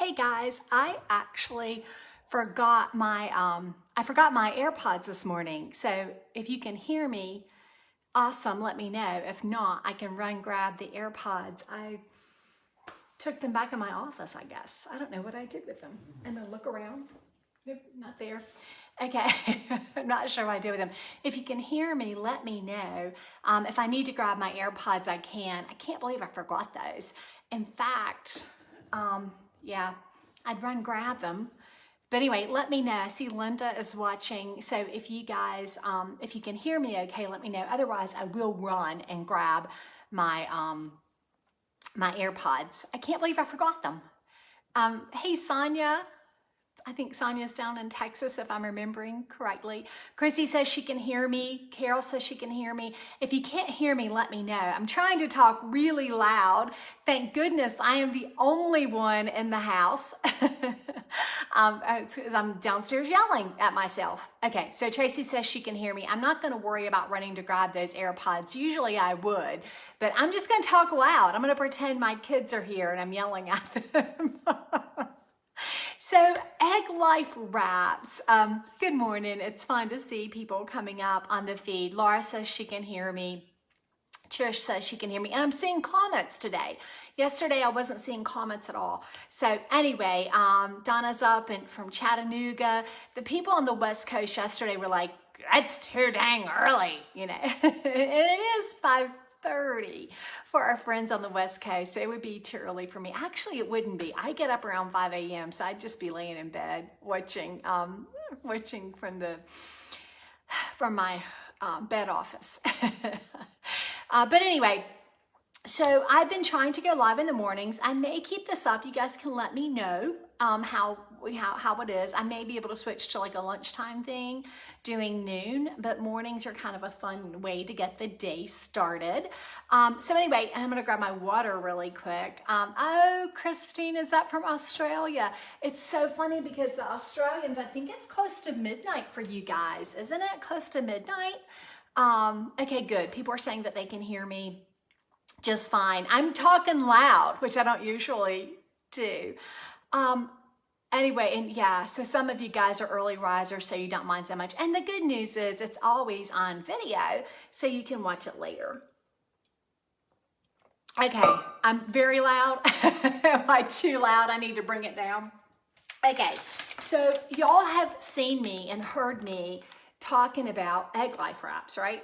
Hey guys, I actually forgot my AirPods this morning. So if you can hear me, awesome, let me know. If not, I can run grab the AirPods. I took them back in my office, I guess. I don't know what I did with them. I'm gonna look around. Nope, not there. Okay, I'm not sure what I did with them. If you can hear me, let me know. If I need to grab my AirPods, I can. I can't believe I forgot those. In fact, yeah, I'd run grab them. But anyway, let me know. I see Linda is watching. So if you guys, if you can hear me okay, let me know. Otherwise, I will run and grab my, my AirPods. I can't believe I forgot them. Hey, Sonia. I think Sonia's down in Texas, if I'm remembering correctly. Kristie says she can hear me. Carol says she can hear me. If you can't hear me, let me know. I'm trying to talk really loud. Thank goodness I am the only one in the house. I'm downstairs yelling at myself. Okay, so Tracy says she can hear me. I'm not going to worry about running to grab those AirPods. Usually I would, but I'm just going to talk loud. I'm going to pretend my kids are here and I'm yelling at them. So Egglife wraps. Good morning. It's fun to see people coming up on the feed. Laura says she can hear me. Trish says she can hear me. And I'm seeing comments today. Yesterday, I wasn't seeing comments at all. So anyway, Donna's up and from Chattanooga. The people on the West Coast yesterday were like, it's too dang early, you know. And it is 5:30 for our friends on the West Coast. So it would be too early for me. Actually, it wouldn't be. I get up around 5 a.m. So I'd just be laying in bed watching from my bed office. But anyway, so I've been trying to go live in the mornings. I may keep this up. You guys can let me know how it is. I may be able to switch to like a lunchtime thing, doing noon, but mornings are kind of a fun way to get the day started. So anyway, and I'm gonna grab my water really quick. Oh, Christine is up from Australia. It's so funny because the Australians, I think it's close to midnight for you guys. Isn't it close to midnight? Okay, good. People are saying that they can hear me just fine. I'm talking loud, which I don't usually do. Anyway, and yeah, so some of you guys are early risers, so you don't mind so much. And the good news is it's always on video, so you can watch it later. Okay, I'm very loud. Am I too loud? I need to bring it down. Okay, so y'all have seen me and heard me talking about Egglife wraps, right?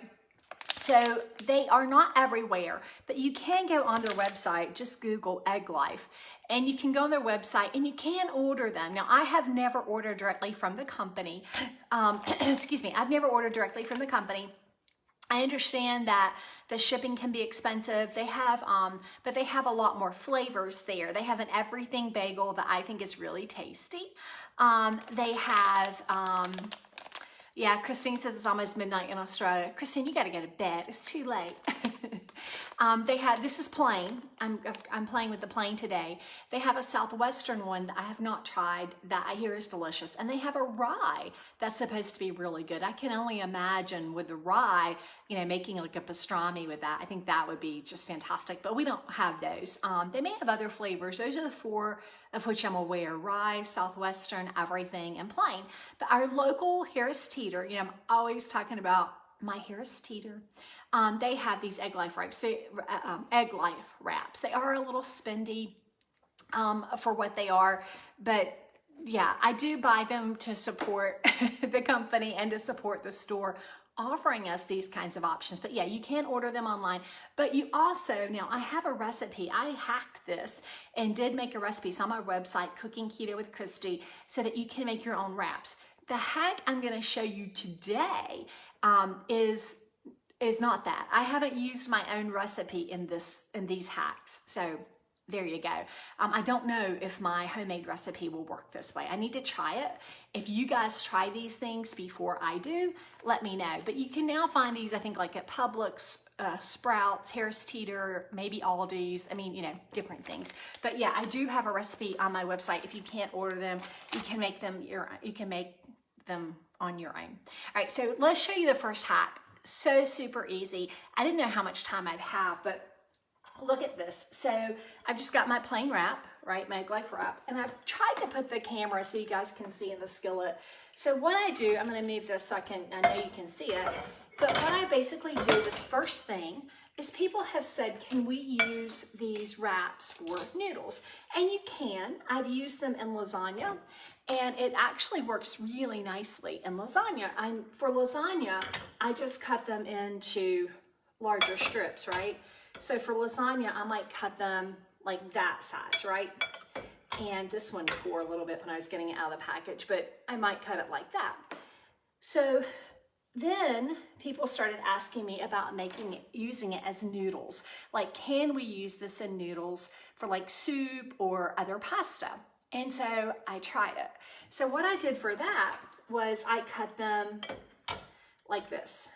So they are not everywhere, but you can go on their website, just Google Egglife, and you can go on their website and you can order them. Now, I have never ordered directly from the company. Excuse me, I've never ordered directly from the company. I understand that the shipping can be expensive. They have, but they have a lot more flavors there. They have an everything bagel that I think is really tasty. They have, yeah, Christine says it's almost midnight in Australia. Christine, you got to go to bed. It's too late. They have, this is plain. I'm playing with the plain today. They have a Southwestern one that I have not tried that I hear is delicious. And they have a rye that's supposed to be really good. I can only imagine with the rye, you know, making like a pastrami with that. I think that would be just fantastic, but we don't have those. They may have other flavors. Those are the four of which I'm aware: rye, Southwestern, everything, and plain. But our local Harris Teeter, you know, I'm always talking about my Harris Teeter. They have these Egglife wraps. Egglife wraps. They are a little spendy for what they are, but yeah, I do buy them to support the company and to support the store offering us these kinds of options. But yeah, you can order them online, but you also, now I have a recipe. I hacked this and did make a recipe. It's on my website, Cooking Keto with Kristie, so that you can make your own wraps. The hack I'm going to show you today is not that. I haven't used my own recipe in these hacks. So there you go. I don't know if my homemade recipe will work this way. I need to try it. If you guys try these things before I do, let me know. But you can now find these, I think, like at Publix, Sprouts, Harris Teeter, maybe Aldi's. I mean, you know, different things. But yeah, I do have a recipe on my website. If you can't order them, you can make them on your own. All right, so let's show you the first hack. So super easy. I didn't know how much time I'd have, but look at this. So I've just got my plain wrap, right? My Egglife wrap. And I've tried to put the camera so you guys can see in the skillet. So what I do, I'm going to move this so I know you can see it. But what I basically do, this first thing, is people have said, can we use these wraps for noodles? And you can. I've used them in lasagna, and it actually works really nicely in lasagna. For lasagna, I just cut them into larger strips, right? So for lasagna, I might cut them like that size, right? And this one tore a little bit when I was getting it out of the package, but I might cut it like that. So then people started asking me about using it as noodles. Like, can we use this in noodles for like soup or other pasta? And so I tried it. So what I did for that was I cut them like this,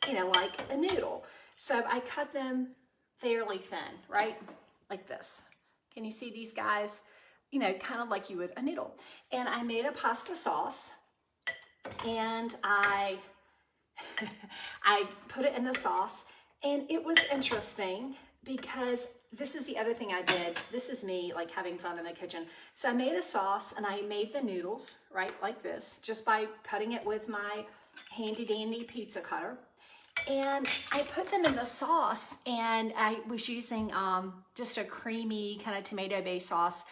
you know, like a noodle. So I cut them fairly thin, right? Like this. Can you see these guys? You know, kind of like you would a noodle. And I made a pasta sauce, and I put it in the sauce, and it was interesting because this is the other thing I did. This is me like having fun in the kitchen. So I made a sauce, and I made the noodles, right, like this, just by cutting it with my handy dandy pizza cutter. And I put them in the sauce, and I was using just a creamy kind of tomato-based sauce,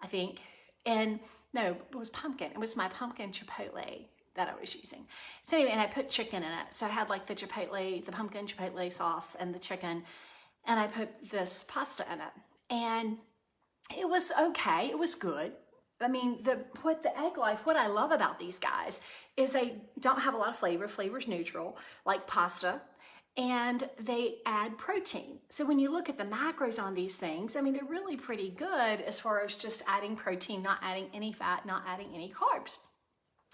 I think. And no, it was pumpkin. It was my pumpkin chipotle that I was using. So anyway, and I put chicken in it. So I had like the chipotle, the pumpkin chipotle sauce and the chicken, and I put this pasta in it. And it was okay. It was good. I mean, what the Egglife, what I love about these guys is they don't have a lot of flavor. Flavor's neutral, like pasta, and they add protein. So when you look at the macros on these things, I mean, they're really pretty good as far as just adding protein, not adding any fat, not adding any carbs.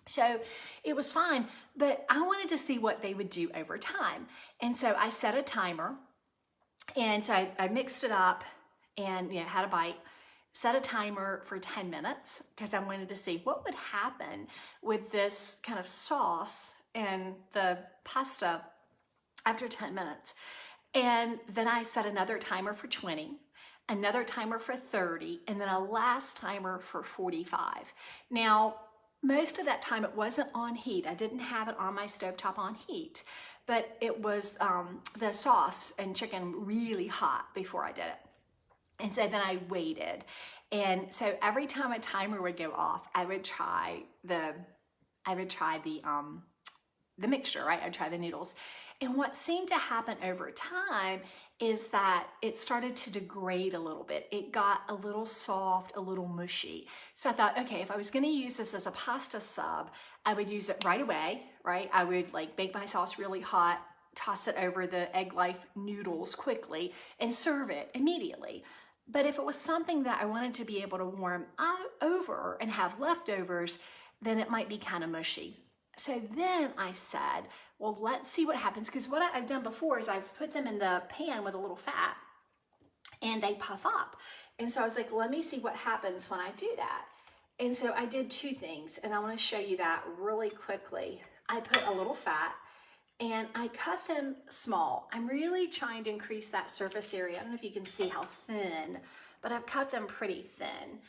So it was fine, but I wanted to see what they would do over time. And so I set a timer, and so I mixed it up and, you know, had a bite. Set a timer for 10 minutes because I wanted to see what would happen with this kind of sauce and the pasta after 10 minutes. And then I set another timer for 20, another timer for 30, and then a last timer for 45. Now, most of that time it wasn't on heat. I didn't have it on my stovetop on heat, but it was the sauce and chicken really hot before I did it. And so then I waited. And so every time a timer would go off, I would try the mixture, right? I'd try the noodles. And what seemed to happen over time is that it started to degrade a little bit. It got a little soft, a little mushy. So I thought, okay, if I was gonna use this as a pasta sub, I would use it right away, right? I would like bake my sauce really hot, toss it over the Egglife noodles quickly, and serve it immediately. But if it was something that I wanted to be able to warm over and have leftovers, then it might be kind of mushy. So then I said, well, let's see what happens. Because what I've done before is I've put them in the pan with a little fat, and they puff up. And so I was like, let me see what happens when I do that. And so I did two things, and I want to show you that really quickly. I put a little fat, and I cut them small. I'm really trying to increase that surface area. I don't know if you can see how thin, but I've cut them pretty thin.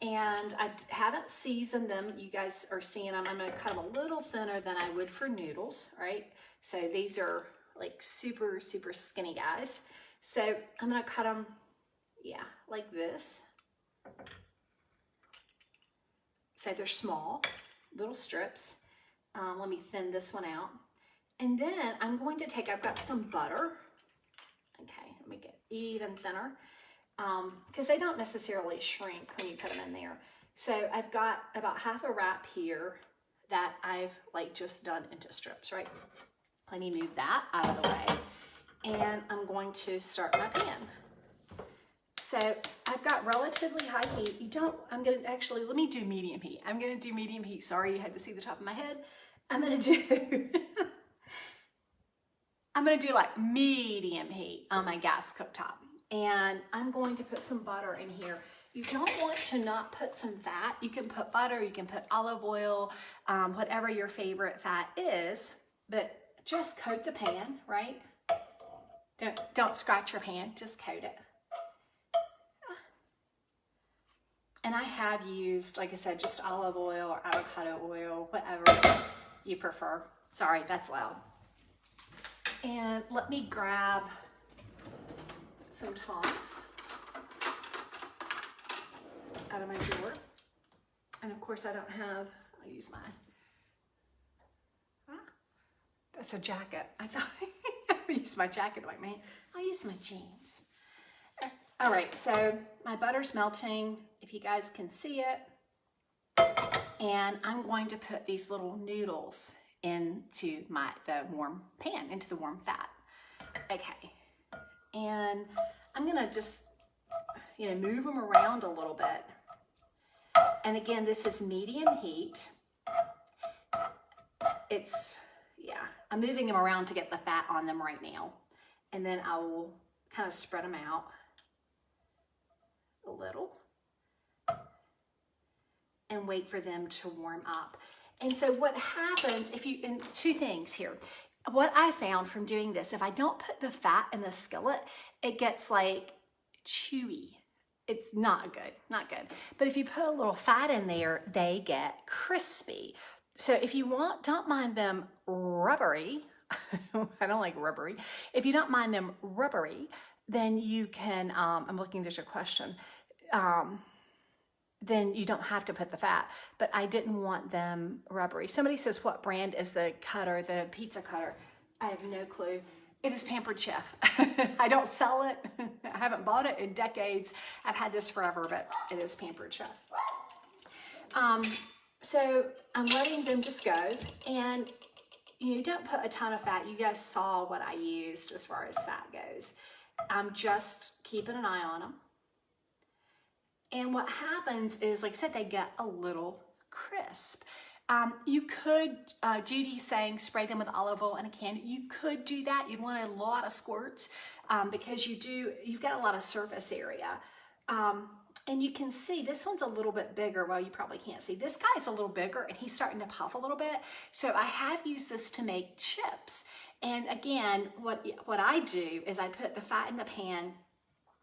And I haven't seasoned them. You guys are seeing them. I'm gonna cut them a little thinner than I would for noodles, right? So these are like super, super skinny guys. So I'm gonna cut them, yeah, like this. So they're small, little strips. Let me thin this one out. And then I'm going to take, I've got some butter. Okay, let me get even thinner because they don't necessarily shrink when you put them in there. So I've got about half a wrap here that I've like just done into strips, right? Let me move that out of the way. And I'm going to start my pan. So I've got relatively high heat. I'm gonna actually, let me do medium heat. I'm gonna do medium heat. Sorry, you had to see the top of my head. I'm gonna do like medium heat on my gas cooktop. And I'm going to put some butter in here. You don't want to not put some fat. You can put butter, you can put olive oil, whatever your favorite fat is, but just coat the pan, right? Don't scratch your pan, just coat it. And I have used, like I said, just olive oil or avocado oil, whatever you prefer. Sorry, that's loud. And let me grab some tongs out of my drawer. And of course I don't have, I'll use mine. That's a jacket. I thought I used my jacket like, man, I'll use my jeans. All right, so my butter's melting, if you guys can see it. And I'm going to put these little noodles into the warm pan, into the warm fat. Okay, and I'm gonna just, move them around a little bit. And again, this is medium heat. I'm moving them around to get the fat on them right now. And then I will kind of spread them out a little and wait for them to warm up. And so what happens and two things here. What I found from doing this, if I don't put the fat in the skillet, it gets like chewy. It's not good, not good. But if you put a little fat in there, they get crispy. So if you don't mind them rubbery, I don't like rubbery. If you don't mind them rubbery, then you can, I'm looking, there's a question. Then you don't have to put the fat, but I didn't want them rubbery. Somebody says, what brand is the cutter, the pizza cutter? I have no clue. It is Pampered Chef. I don't sell it. I haven't bought it in decades. I've had this forever, but it is Pampered Chef. So I'm letting them just go, and you don't put a ton of fat. You guys saw what I used as far as fat goes. I'm just keeping an eye on them. And what happens is, like I said, they get a little crisp. You could, Judy's saying, spray them with olive oil in a can. You could do that. You'd want a lot of squirts because you've got a lot of surface area. And you can see this one's a little bit bigger. Well, you probably can't see. This guy's a little bigger and he's starting to puff a little bit. So I have used this to make chips. And again, what I do is I put the fat in the pan.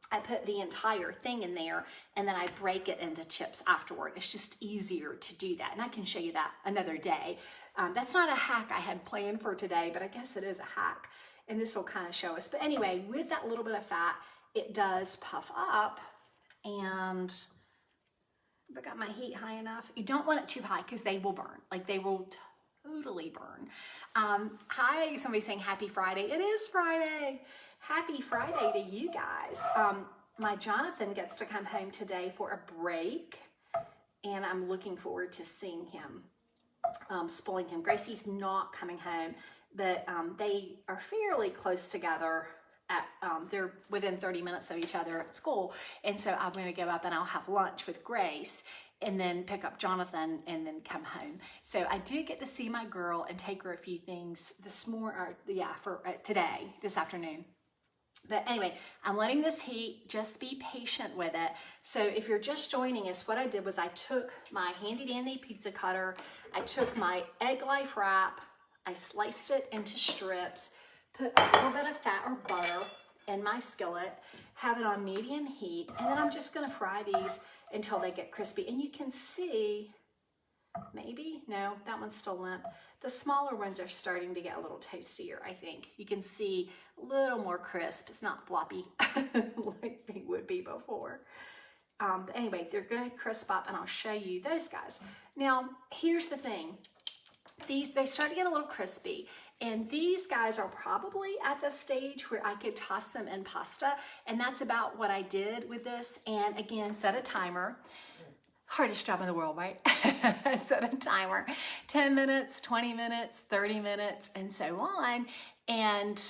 I put the entire thing in there and then I break it into chips afterward. It's just easier to do that. And I can show you that another day. That's not a hack I had planned for today, but I guess it is a hack. And this will kind of show us. But anyway, with that little bit of fat, it does puff up. And if I got my heat high enough, you don't want it too high because they will burn. Like they will totally burn. Hi, somebody's saying happy Friday. It is Friday. Happy Friday to you guys. My Jonathan gets to come home today for a break, and I'm looking forward to seeing him, spoiling him. Gracie's not coming home, but they are fairly close together. They're within 30 minutes of each other at school, and so I'm going to go up and I'll have lunch with Grace and then pick up Jonathan and then come home. So I do get to see my girl and take her a few things today, this afternoon. But anyway, I'm letting this heat, just be patient with it. So if you're just joining us, what I did was I took my handy dandy pizza cutter, I took my Egglife wrap, I sliced it into strips, put a little bit of fat or butter in my skillet, have it on medium heat, and then I'm just gonna fry these until they get crispy. And you can see, maybe, no, that one's still limp. The smaller ones are starting to get a little toastier, I think. You can see a little more crisp. It's not floppy like they would be before. But anyway, they're gonna crisp up and I'll show you those guys. Now, here's the thing. They start to get a little crispy, and these guys are probably at the stage where I could toss them in pasta, and that's about what I did with this. And again, set a timer. Hardest job in the world, right? Set a timer, 10 minutes, 20 minutes, 30 minutes, and so on, and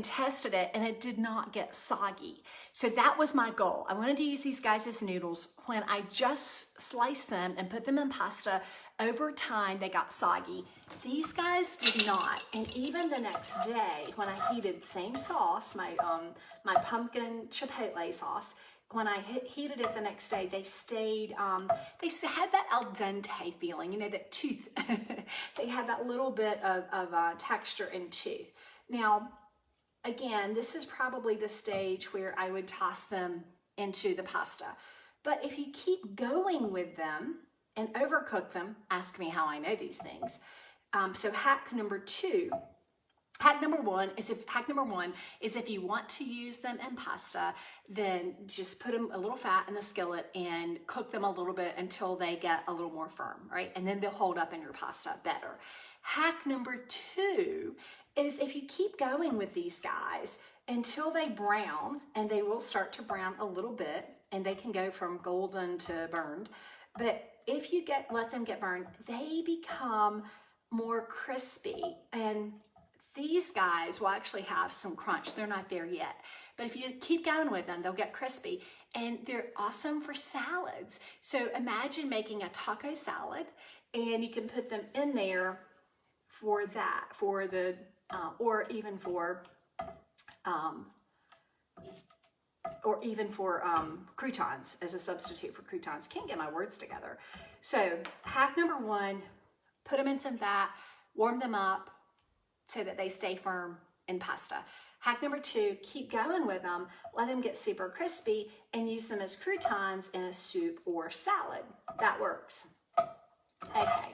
tested it, and it did not get soggy. So that was my goal. I wanted to use these guys as noodles. When I just sliced them and put them in pasta, over time they got soggy. These guys did not. And even the next day, when I heated the same sauce, my pumpkin chipotle sauce, when I heated it the next day, they stayed, they had that al dente feeling, you know, that tooth. They had that little bit of texture and tooth. Now, again, this is probably the stage where I would toss them into the pasta. But if you keep going with them and overcook them, ask me how I know these things. So hack number one is if you want to use them in pasta, then just put them a little fat in the skillet and cook them a little bit until they get a little more firm, right? And then they'll hold up in your pasta better. Hack number 2 is if you keep going with these guys until they brown, and they will start to brown a little bit, and they can go from golden to burned. But if you let them get burned, they become more crispy, and these guys will actually have some crunch. They're not there yet. But if you keep going with them, they'll get crispy, and they're awesome for salads. So imagine making a taco salad, and you can put them in there for that, for the, or even for croutons as a substitute for croutons. Can't get my words together. So hack number 1, put them in some fat, warm them up so that they stay firm in pasta. Hack number 2, keep going with them, let them get super crispy, and use them as croutons in a soup or salad. That works. Okay,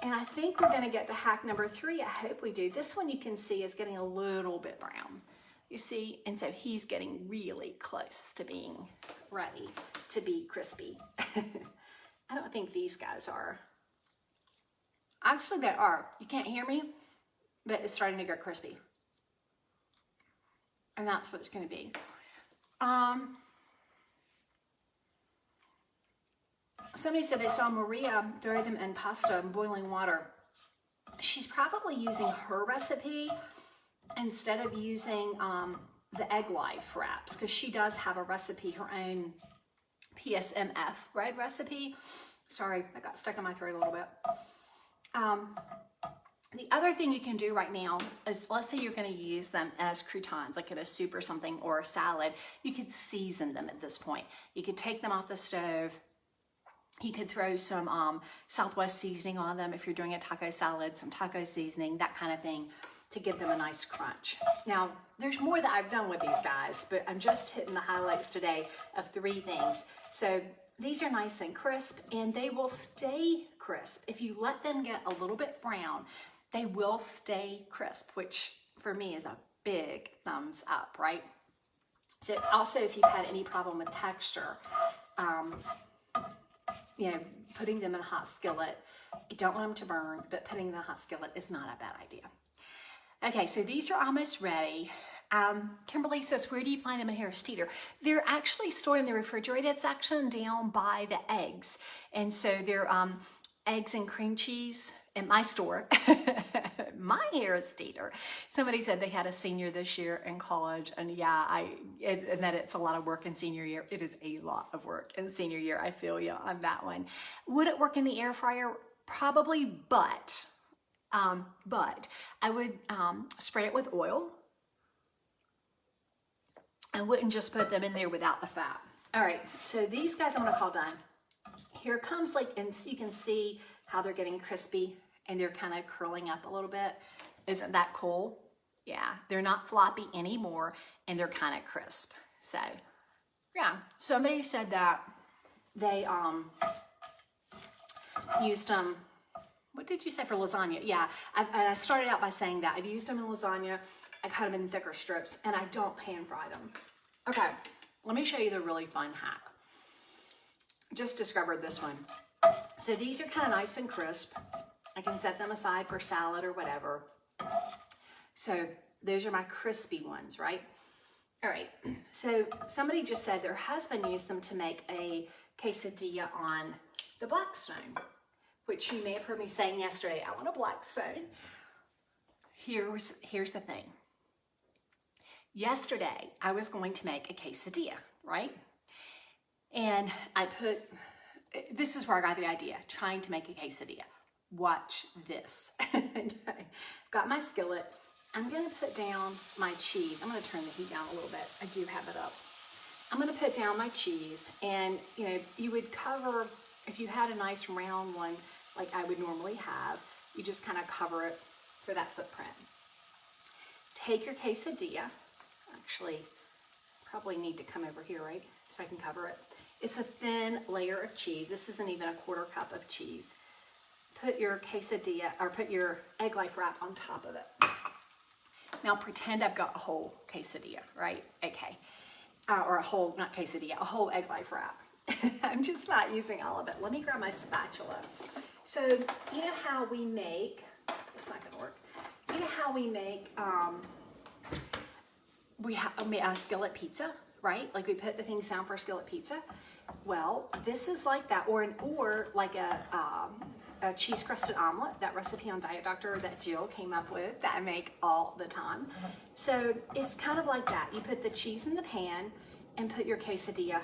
and I think we're gonna get to hack number 3. I hope we do. This one you can see is getting a little bit brown. You see, and so he's getting really close to being ready to be crispy. I don't think these guys are. Actually, they are. You can't hear me, but it's starting to get crispy. And that's what it's going to be. Somebody said they saw Maria throw them in pasta in boiling water. She's probably using her recipe instead of using the Egglife wraps, because she does have a recipe, her own PSMF bread recipe. Sorry, I got stuck in my throat a little bit. The other thing you can do right now is, let's say you're going to use them as croutons, like in a soup or something, or a salad. You could season them at this point. You could take them off the stove. You could throw some Southwest seasoning on them if you're doing a taco salad, some taco seasoning, that kind of thing, to give them a nice crunch. Now, there's more that I've done with these guys, but I'm just hitting the highlights today of 3 things. So these are nice and crisp, and they will stay crisp. If you let them get a little bit brown, they will stay crisp, which for me is a big thumbs up, right? So also, if you've had any problem with texture, you know, putting them in a hot skillet, you don't want them to burn, but putting them in a hot skillet is not a bad idea. Okay, so these are almost ready. Kimberly says, where do you find them in Harris Teeter? They're actually stored in the refrigerated section down by the eggs. And so they're eggs and cream cheese in my store, my Harris Teeter. Somebody said they had a senior this year in college, and yeah, and that it's a lot of work in senior year. It is a lot of work in senior year. I feel you on that one. Would it work in the air fryer? Probably, but I would spray it with oil. I wouldn't just put them in there without the fat. All right, so these guys I'm gonna call done. Here comes, like, and so you can see how they're getting crispy and they're kind of curling up a little bit. Isn't that cool? Yeah, they're not floppy anymore and they're kind of crisp. So yeah, somebody said that they used them, what did you say for lasagna? Yeah, I started out by saying that. I've used them in lasagna. I cut them in thicker strips, and I don't pan fry them. Okay, let me show you the really fun hack. Just discovered this one. So these are kind of nice and crisp. I can set them aside for salad or whatever. So those are my crispy ones, right? All right, so somebody just said their husband used them to make a quesadilla on the Blackstone, which you may have heard me saying yesterday, I want a Blackstone. Here's the thing. Yesterday, I was going to make a quesadilla, right? And I put, this is where I got the idea, trying to make a quesadilla. Watch this. Okay. Got my skillet. I'm gonna put down my cheese. I'm gonna turn the heat down a little bit. I do have it up. I'm gonna put down my cheese, and you know, you would cover, if you had a nice round one like I would normally have, you just kind of cover it for that footprint. Take your quesadilla, actually probably need to come over here, right? So I can cover it. It's a thin layer of cheese. This isn't even a 1/4 cup of cheese. Put your quesadilla, or put your Egglife wrap on top of it. Now pretend I've got a whole quesadilla, right? Okay. Or a whole, not quesadilla, a whole Egglife wrap. I'm just not using all of it. Let me grab my spatula. So, you know how we make, it's not gonna work. You know how we make, we have a skillet pizza, right? Like we put the things down for a skillet pizza. Well, this is like that, or like a cheese crusted omelet, that recipe on Diet Doctor that Jill came up with that I make all the time. So it's kind of like that. You put the cheese in the pan and put your quesadilla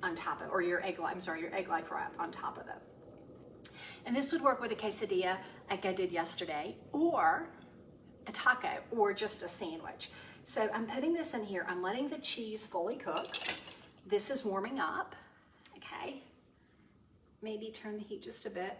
on top of it, or your Egglife wrap on top of it. And this would work with a quesadilla like I did yesterday, or a taco, or just a sandwich. So I'm putting this in here. I'm letting the cheese fully cook. This is warming up, okay? Maybe turn the heat just a bit.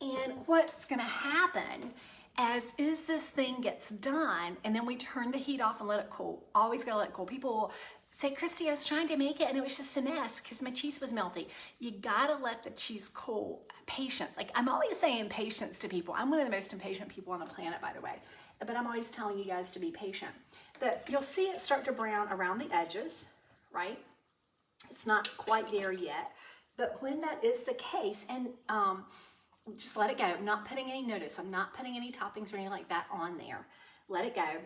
And what's gonna happen as this thing gets done, and then we turn the heat off and let it cool. Always gotta let it cool. People will say, Kristie, I was trying to make it and it was just a mess because my cheese was melty. You gotta let the cheese cool. Patience. Like I'm always saying patience to people. I'm one of the most impatient people on the planet, by the way. But I'm always telling you guys to be patient. But you'll see it start to brown around the edges, right? It's not quite there yet. But when that is the case, and just let it go. I'm not putting any notice. I'm not putting any toppings or anything like that on there. Let it go.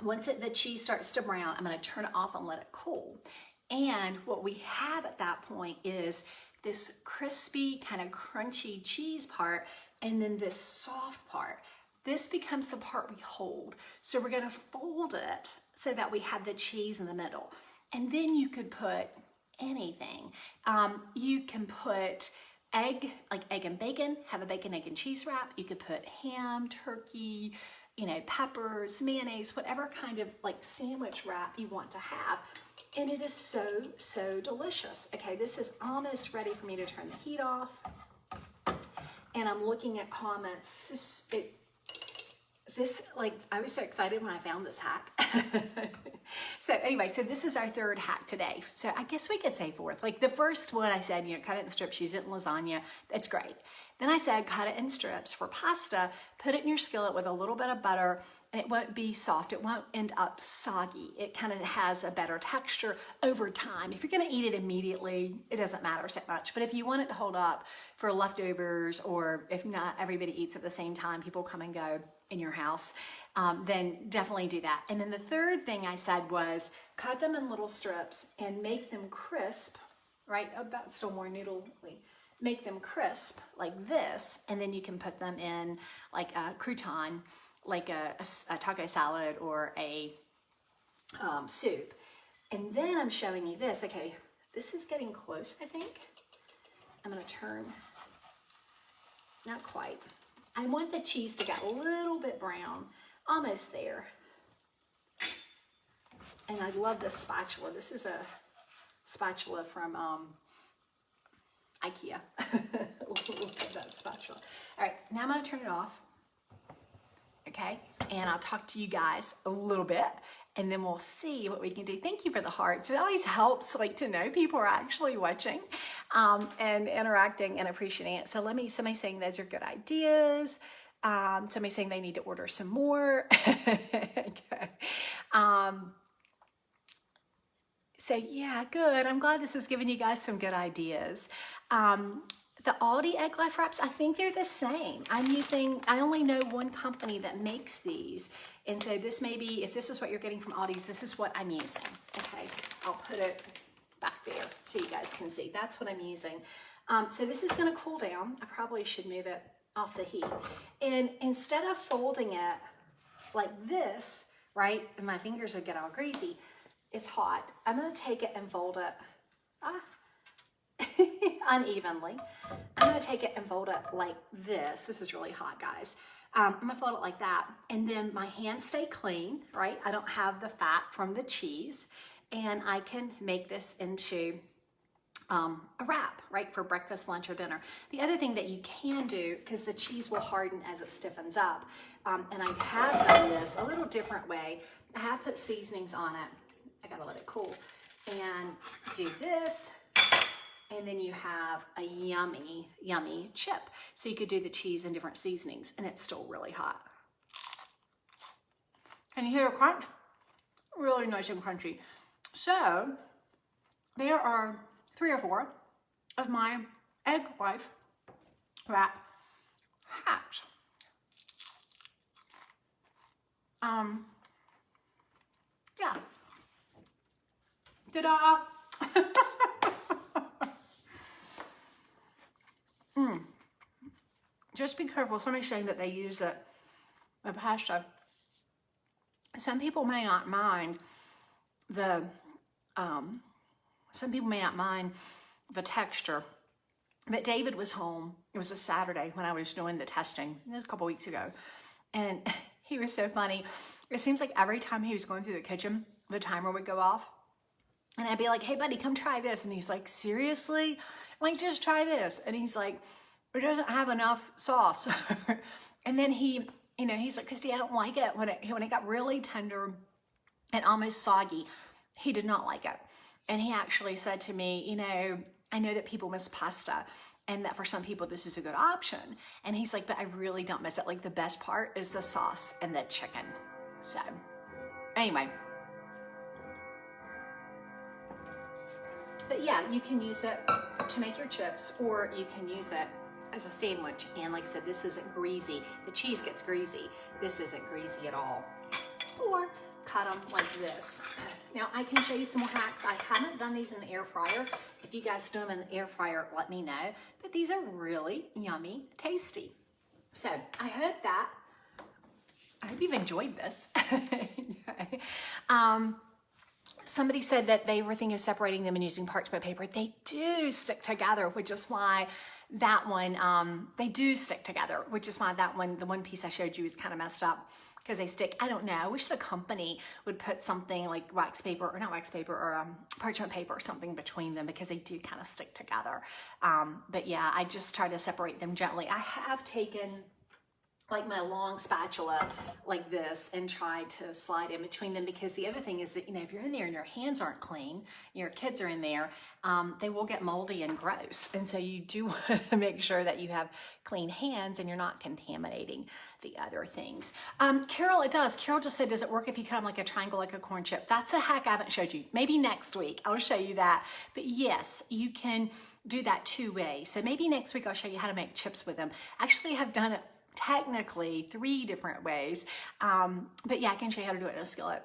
Once the cheese starts to brown, I'm going to turn it off and let it cool. And what we have at that point is this crispy, kind of crunchy cheese part, and then this soft part. This becomes the part we hold. So we're going to fold it so that we have the cheese in the middle. And then you could put anything. You can put egg, like egg and bacon, have a bacon, egg, and cheese wrap. You could put ham, turkey, you know, peppers, mayonnaise, whatever kind of like sandwich wrap you want to have. And it is so, so delicious. Okay, this is almost ready for me to turn the heat off. And I'm looking at comments. I was so excited when I found this hack. So anyway, so this is our third hack today. So I guess we could say fourth. Like the first one I said, you know, cut it in strips, use it in lasagna. That's great. Then I said, cut it in strips for pasta, put it in your skillet with a little bit of butter, and it won't be soft. It won't end up soggy. It kind of has a better texture over time. If you're gonna eat it immediately, it doesn't matter so much. But if you want it to hold up for leftovers, or if not everybody eats at the same time, people come and go in your house, then definitely do that. And then the third thing I said was cut them in little strips and make them crisp, right? Oh, that's still more noodle-y. Make them crisp like this, and then you can put them in like a crouton, like a taco salad or a soup. And then I'm showing you this. Okay, this is getting close, I think. I'm gonna turn, not quite. I want the cheese to get a little bit brown, almost there. And I love this spatula. This is a spatula from IKEA. Look at that spatula. All right, now I'm gonna turn it off. Okay, and I'll talk to you guys a little bit, and then we'll see what we can do. Thank you for the hearts. It always helps like to know people are actually watching and interacting and appreciating it. So somebody saying those are good ideas. Somebody saying they need to order some more. Okay. So yeah, good. I'm glad this is giving you guys some good ideas. The Aldi Egglife wraps, I think they're the same. I only know one company that makes these. And so this may be, if this is what you're getting from Aldi's, this is what I'm using. Okay, I'll put it back there so you guys can see. That's what I'm using. So this is gonna cool down. I probably should move it off the heat. And instead of folding it like this, right, and my fingers would get all greasy, it's hot. I'm gonna take it and fold it unevenly. I'm gonna take it and fold it like this. This is really hot, guys. I'm gonna fold it like that. And then my hands stay clean, right? I don't have the fat from the cheese. And I can make this into a wrap, right, for breakfast, lunch, or dinner. The other thing that you can do, because the cheese will harden as it stiffens up, and I have done this a little different way, I have put seasonings on it. I gotta let it cool. And do this. And then you have a yummy, yummy chip. So you could do the cheese and different seasonings, and it's still really hot. Can you hear a crunch? Really nice and crunchy. So there are 3 or 4 of my Egglife wrap hacks. Yeah. Ta-da! Just be careful. Somebody's saying that they use the pasta. Some people may not mind the texture, but David was home. It was a Saturday when I was doing the testing. It was a couple weeks ago, and he was so funny. It seems like every time he was going through the kitchen, the timer would go off, and I'd be like, "Hey, buddy, come try this," and he's like, "Seriously? Like, just try this." And he's like, "It doesn't have enough sauce." And then he's like, "Kristie, I don't like it." When it got really tender and almost soggy, he did not like it. And he actually said to me, "I know that people miss pasta, and that for some people this is a good option." And he's like, "But I really don't miss it. Like, the best part is the sauce and the chicken." So anyway. But yeah, you can use it to make your chips, or you can use it as a sandwich. And like I said, this isn't greasy. The cheese gets greasy. This isn't greasy at all. Or cut them like this. Now I can show you some more hacks. I haven't done these in the air fryer. If you guys do them in the air fryer, let me know. But these are really yummy, tasty. So I hope you've enjoyed this. Somebody said that they were thinking of separating them and using parchment paper. They do stick together, which is why that one, the one piece I showed you is kind of messed up because they stick. I don't know. I wish the company would put something like parchment paper or something between them, because they do kind of stick together. But yeah, I just try to separate them gently. I have taken like my long spatula like this and try to slide in between them, because the other thing is that, if you're in there and your hands aren't clean, your kids are in there, they will get moldy and gross. And so you do want to make sure that you have clean hands and you're not contaminating the other things. Carol just said, does it work if you cut them like a triangle, like a corn chip? That's a hack I haven't showed you. Maybe next week I'll show you that. But yes, you can do that 2 ways. So maybe next week I'll show you how to make chips with them. Actually, I have done it technically 3 different ways. But yeah, I can show you how to do it in a skillet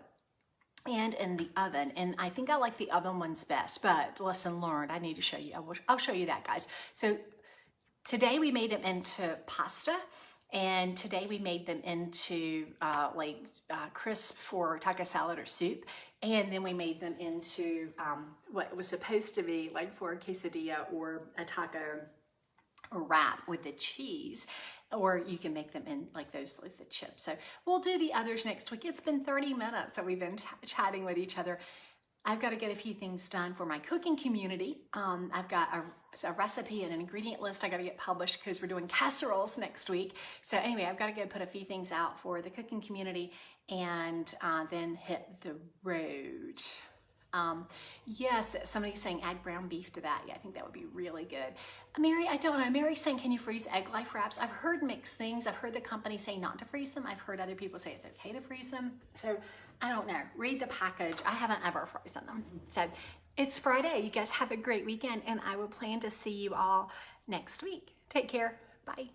and in the oven. And I think I like the oven ones best, but lesson learned, I need to show you. I'll show you that, guys. So today we made them into pasta, and today we made them into crisp for taco salad or soup. And then we made them into what was supposed to be like for a quesadilla or a taco or wrap with the cheese, or you can make them in like those with the chips. So we'll do the others next week. It's been 30 minutes that we've been chatting with each other. I've got to get a few things done for my cooking community. I've got a recipe and an ingredient list I got to get published because we're doing casseroles next week. So anyway, I've got to go put a few things out for the cooking community and then hit the road. Yes, somebody's saying add ground beef to that. Yeah, I think that would be really good. Mary, I don't know. Mary's saying, can you freeze Egglife wraps? I've heard mixed things. I've heard the company say not to freeze them. I've heard other people say it's okay to freeze them. So I don't know. Read the package. I haven't ever frozen them. So it's Friday. You guys have a great weekend, and I will plan to see you all next week. Take care. Bye.